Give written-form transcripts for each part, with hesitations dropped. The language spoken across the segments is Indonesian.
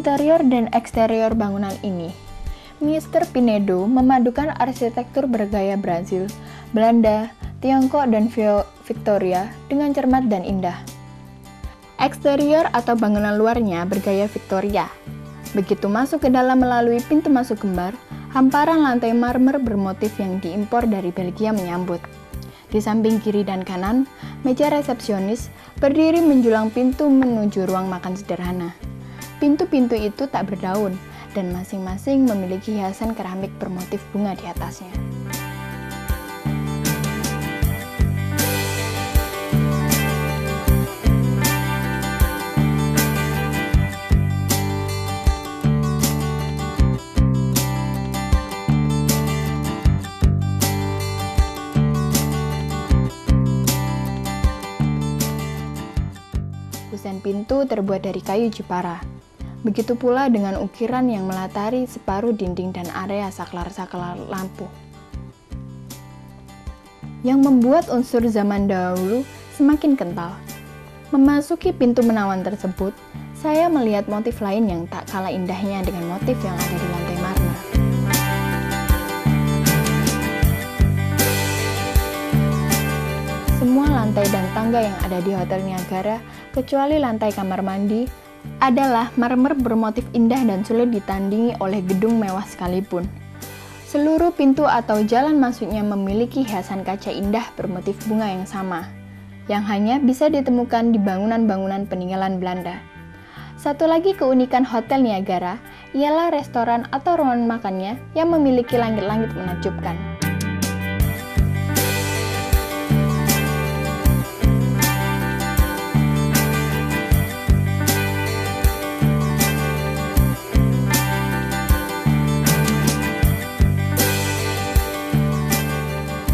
interior dan eksterior bangunan ini, Mr. Pinedo memadukan arsitektur bergaya Brazil, Belanda, Tiongkok, dan Victoria dengan cermat dan indah. Eksterior atau bangunan luarnya bergaya Victoria. Begitu masuk ke dalam melalui pintu masuk kembar, hamparan lantai marmer bermotif yang diimpor dari Belgia menyambut. Di samping kiri dan kanan, meja resepsionis berdiri menjulang pintu menuju ruang makan sederhana. Pintu-pintu itu tak berdaun, dan masing-masing memiliki hiasan keramik bermotif bunga di atasnya. Kusen pintu terbuat dari kayu jepara. Begitu pula dengan ukiran yang melatari separuh dinding dan area saklar-saklar lampu, yang membuat unsur zaman dahulu semakin kental. Memasuki pintu menawan tersebut, saya melihat motif lain yang tak kalah indahnya dengan motif yang ada di lantai marmer. Semua lantai dan tangga yang ada di Hotel Niagara, kecuali lantai kamar mandi, adalah marmer bermotif indah dan sulit ditandingi oleh gedung mewah sekalipun. Seluruh pintu atau jalan masuknya memiliki hiasan kaca indah bermotif bunga yang sama, yang hanya bisa ditemukan di bangunan-bangunan peninggalan Belanda. Satu lagi keunikan Hotel Niagara ialah restoran atau ruangan makannya yang memiliki langit-langit menakjubkan.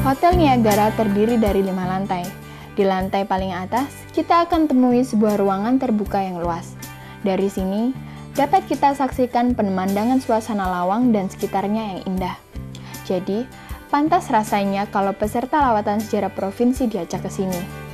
Hotel Niagara terdiri dari 5 lantai. Di lantai paling atas, kita akan temui sebuah ruangan terbuka yang luas. Dari sini, dapat kita saksikan pemandangan suasana Lawang dan sekitarnya yang indah. Jadi, pantas rasanya kalau peserta lawatan sejarah provinsi diajak ke sini.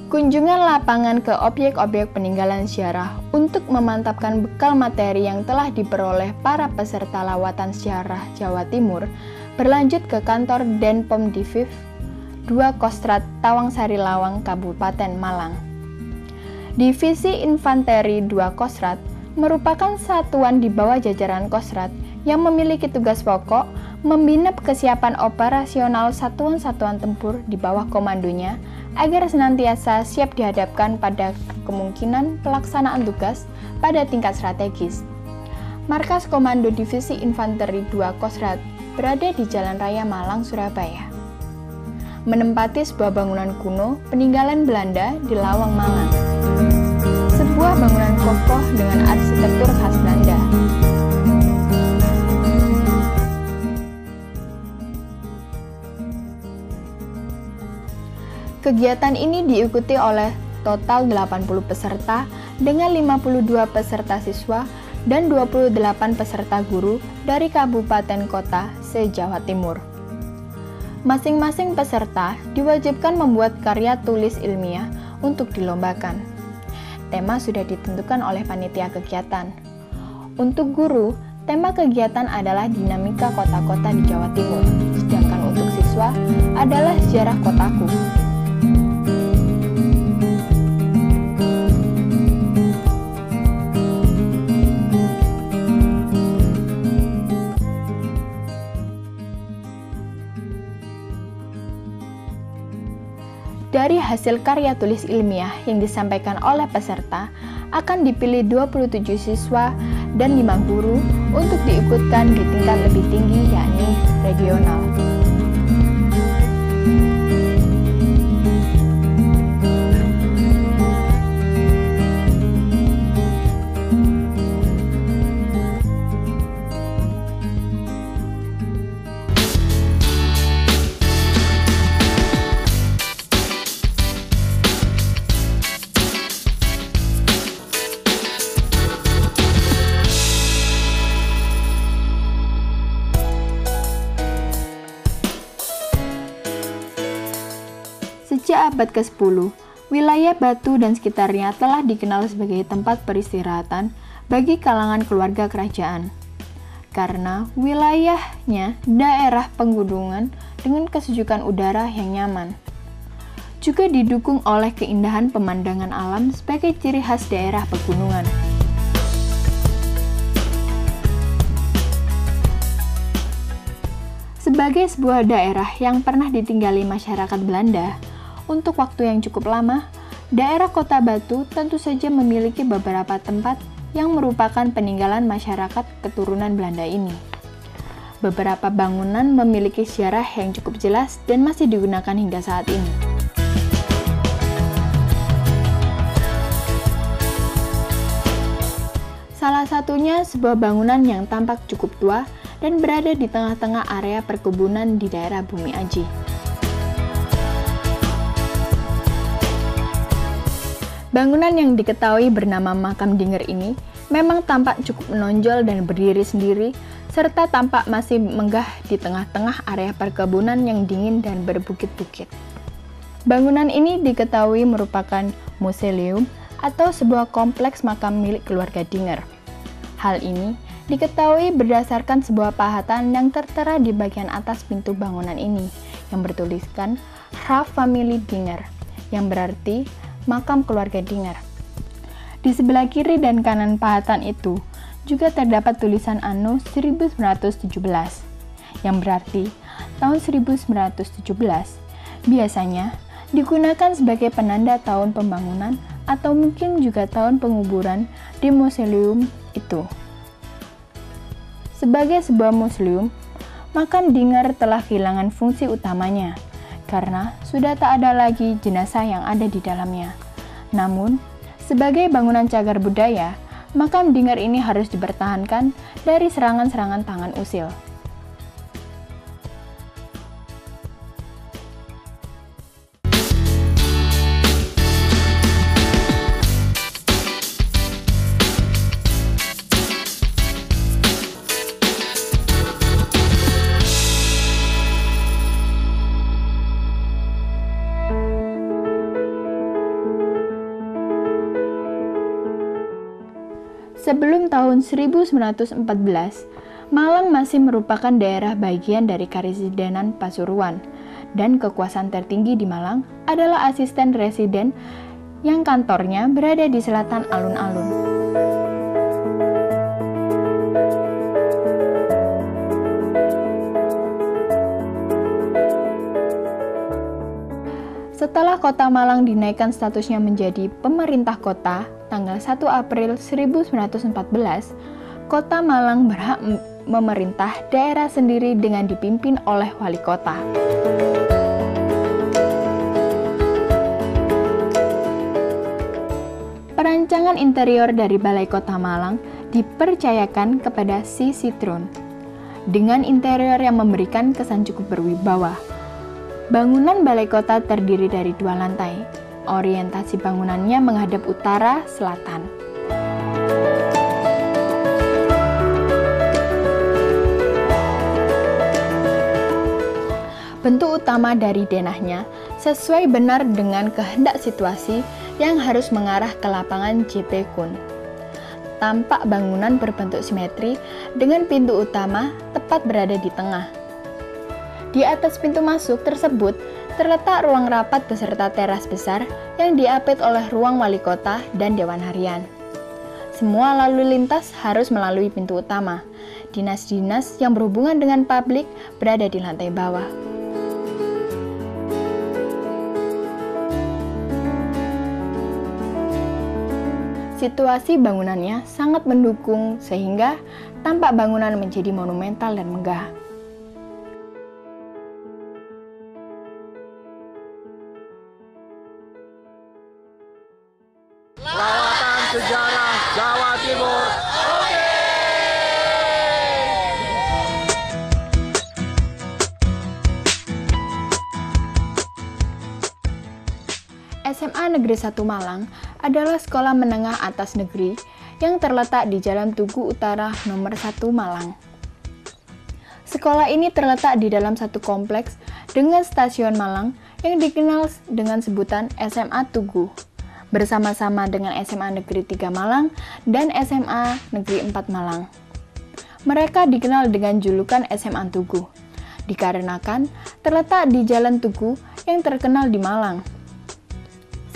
Kunjungan lapangan ke objek-objek peninggalan sejarah untuk memantapkan bekal materi yang telah diperoleh para peserta lawatan sejarah Jawa Timur berlanjut ke kantor Denpom Diviv 2 Kostrad Tawangsari Lawang, Kabupaten Malang. Divisi Infanteri 2 Kostrad merupakan satuan di bawah jajaran Kostrad yang memiliki tugas pokok membina kesiapan operasional satuan-satuan tempur di bawah komandonya agar senantiasa siap dihadapkan pada kemungkinan pelaksanaan tugas pada tingkat strategis. Markas Komando Divisi Infanteri 2 Kostrad berada di Jalan Raya Malang, Surabaya. Menempati sebuah bangunan kuno peninggalan Belanda di Lawang, Malang. Sebuah bangunan kokoh dengan arsitektur khas Belanda. Kegiatan ini diikuti oleh total 80 peserta dengan 52 peserta siswa dan 28 peserta guru dari kabupaten kota se-Jawa Timur. Masing-masing peserta diwajibkan membuat karya tulis ilmiah untuk dilombakan. Tema sudah ditentukan oleh panitia kegiatan. Untuk guru, tema kegiatan adalah dinamika kota-kota di Jawa Timur, sedangkan untuk siswa adalah sejarah kotaku. Dari hasil karya tulis ilmiah yang disampaikan oleh peserta, akan dipilih 27 siswa dan 5 guru untuk diikutkan di tingkat lebih tinggi, yakni regional. Sejak abad ke-10, wilayah Batu dan sekitarnya telah dikenal sebagai tempat peristirahatan bagi kalangan keluarga kerajaan. Karena wilayahnya daerah pegunungan dengan kesejukan udara yang nyaman. Juga didukung oleh keindahan pemandangan alam sebagai ciri khas daerah pegunungan. Sebagai sebuah daerah yang pernah ditinggali masyarakat Belanda, untuk waktu yang cukup lama, daerah Kota Batu tentu saja memiliki beberapa tempat yang merupakan peninggalan masyarakat keturunan Belanda ini. Beberapa bangunan memiliki sejarah yang cukup jelas dan masih digunakan hingga saat ini. Salah satunya sebuah bangunan yang tampak cukup tua dan berada di tengah-tengah area perkebunan di daerah Bumi Aji. Bangunan yang diketahui bernama Makam Dinger ini memang tampak cukup menonjol dan berdiri sendiri, serta tampak masih megah di tengah-tengah area perkebunan yang dingin dan berbukit-bukit. Bangunan ini diketahui merupakan museum atau sebuah kompleks makam milik keluarga Dinger. Hal ini diketahui berdasarkan sebuah pahatan yang tertera di bagian atas pintu bangunan ini, yang bertuliskan Graf Family Dinger, yang berarti makam keluarga Dinger. Di sebelah kiri dan kanan pahatan itu juga terdapat tulisan anno 1917, yang berarti tahun 1917 biasanya digunakan sebagai penanda tahun pembangunan atau mungkin juga tahun penguburan di museum itu. Sebagai sebuah museum, makam Dinger telah kehilangan fungsi utamanya, karena sudah tak ada lagi jenazah yang ada di dalamnya. Namun, sebagai bangunan cagar budaya, makam Dinger ini harus dipertahankan dari serangan-serangan tangan usil. Sebelum tahun 1914, Malang masih merupakan daerah bagian dari Karesidenan Pasuruan, dan kekuasaan tertinggi di Malang adalah asisten residen yang kantornya berada di selatan alun-alun. Setelah Kota Malang dinaikkan statusnya menjadi pemerintah kota, tanggal 1 April 1914, Kota Malang berhak memerintah daerah sendiri dengan dipimpin oleh wali kota. Perancangan interior dari Balai Kota Malang dipercayakan kepada Si Citron, dengan interior yang memberikan kesan cukup berwibawa. Bangunan Balai Kota terdiri dari 2 lantai. Orientasi bangunannya menghadap utara-selatan. Bentuk utama dari denahnya sesuai benar dengan kehendak situasi yang harus mengarah ke lapangan JP Kun. Tampak bangunan berbentuk simetri dengan pintu utama tepat berada di tengah. Di atas pintu masuk tersebut terletak ruang rapat beserta teras besar yang diapit oleh ruang wali kota dan dewan harian. Semua lalu lintas harus melalui pintu utama. Dinas-dinas yang berhubungan dengan publik berada di lantai bawah. Situasi bangunannya sangat mendukung sehingga tampak bangunan menjadi monumental dan megah. Lawatan Sejarah Jawa Timur. SMA Negeri 1 Malang adalah sekolah menengah atas negeri yang terletak di Jalan Tugu Utara nomor 1 Malang. Sekolah ini terletak di dalam satu kompleks dengan stasiun Malang yang dikenal dengan sebutan SMA Tugu, bersama-sama dengan SMA Negeri 3 Malang dan SMA Negeri 4 Malang. Mereka dikenal dengan julukan SMA Tugu, dikarenakan terletak di Jalan Tugu yang terkenal di Malang.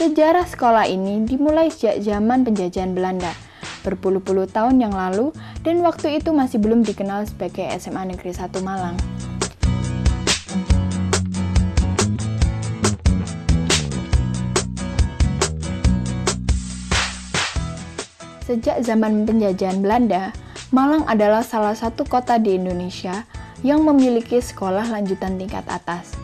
Sejarah sekolah ini dimulai sejak zaman penjajahan Belanda, berpuluh-puluh tahun yang lalu, dan waktu itu masih belum dikenal sebagai SMA Negeri 1 Malang. Sejak zaman penjajahan Belanda, Malang adalah salah satu kota di Indonesia yang memiliki sekolah lanjutan tingkat atas.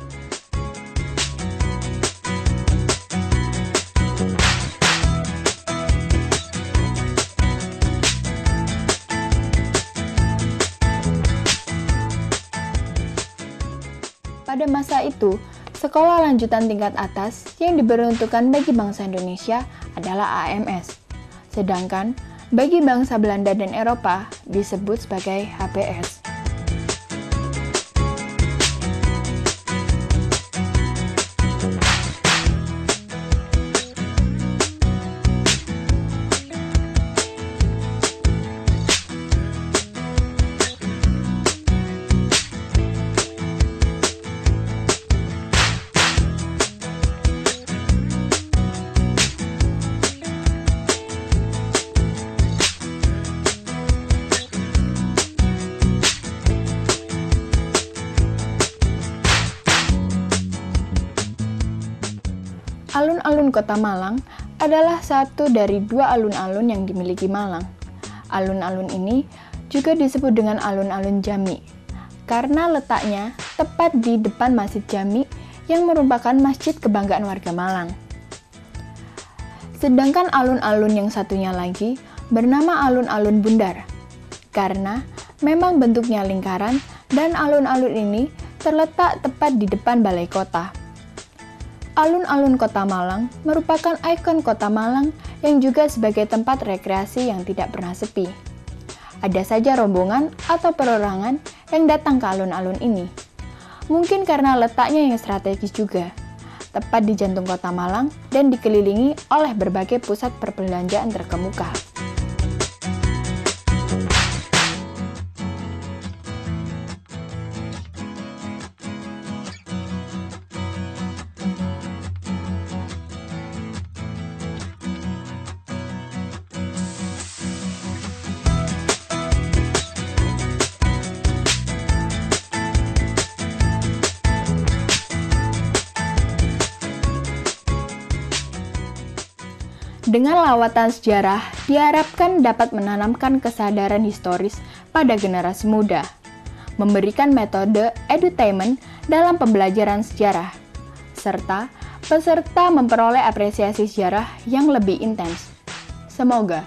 Pada masa itu, sekolah lanjutan tingkat atas yang diperuntukkan bagi bangsa Indonesia adalah AMS. Sedangkan bagi bangsa Belanda dan Eropa disebut sebagai HBS. Alun-alun Kota Malang adalah satu dari dua alun-alun yang dimiliki Malang. Alun-alun ini juga disebut dengan alun-alun Jami, karena letaknya tepat di depan Masjid Jami yang merupakan masjid kebanggaan warga Malang. Sedangkan alun-alun yang satunya lagi bernama alun-alun Bundar, karena memang bentuknya lingkaran dan alun-alun ini terletak tepat di depan balai kota. Alun-alun Kota Malang merupakan ikon Kota Malang yang juga sebagai tempat rekreasi yang tidak pernah sepi. Ada saja rombongan atau perorangan yang datang ke alun-alun ini. Mungkin karena letaknya yang strategis juga, tepat di jantung Kota Malang dan dikelilingi oleh berbagai pusat perbelanjaan terkemuka. Dengan lawatan sejarah, diharapkan dapat menanamkan kesadaran historis pada generasi muda, memberikan metode edutainment dalam pembelajaran sejarah, serta peserta memperoleh apresiasi sejarah yang lebih intens. Semoga